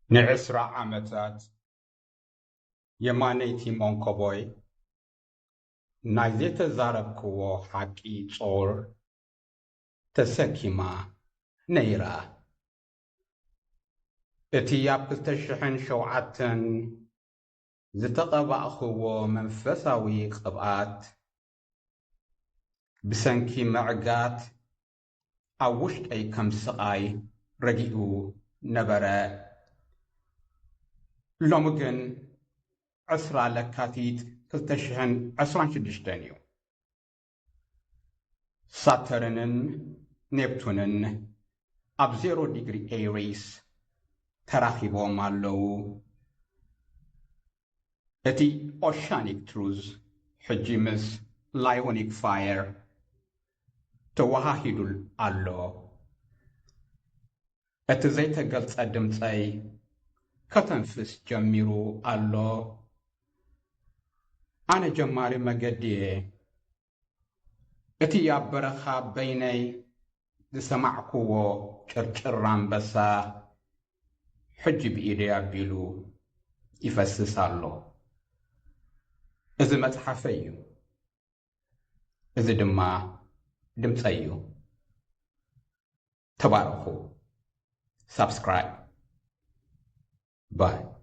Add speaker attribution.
Speaker 1: ንዕስራ ዓመታት የማነይቲ ሞንኮቦይ ናይ ዘይተዛረብክዎ ሓቂ ጾር ተሰኪማ ነይራ። እቲ ኣብ 2007 ዝተቐባእኽዎ መንፈሳዊ ቅብኣት ብሰንኪ መዕጋት ኣብ ውሽጠይ ከም ስቓይ ረጊኡ ነበረ። ሎሚ ግን 10 ለካቲት 2026 እዩ። ሳተርንን ኔፕቱንን ኣብ 0 ዲግሪ ኤሪስ ተራኺቦም ኣለዉ። እቲ ኦሻኒክ ትሩዝ ሕጂ ምስ ላዮኒክ ፋየር ተዋሃሂዱ ኣሎ። እቲ ዘይተገልጸ ድምፀይ ከተንፍስ ጀሚሩ ኣሎ። ኣነ ጀማሪ መገዲ እየ። እቲ ኣብ በረኻ በይነይ ዝሰማዕክዎ ጭርጭር ኣንበሳ ሕጂ ብኢደይ ኣቢሉ ይፈስስ ኣሎ። እዚ መጽሓፈይ እዩ። እዚ ድማ ድምፀይ እዩ። ተባረኹ። Subscribe. Bye.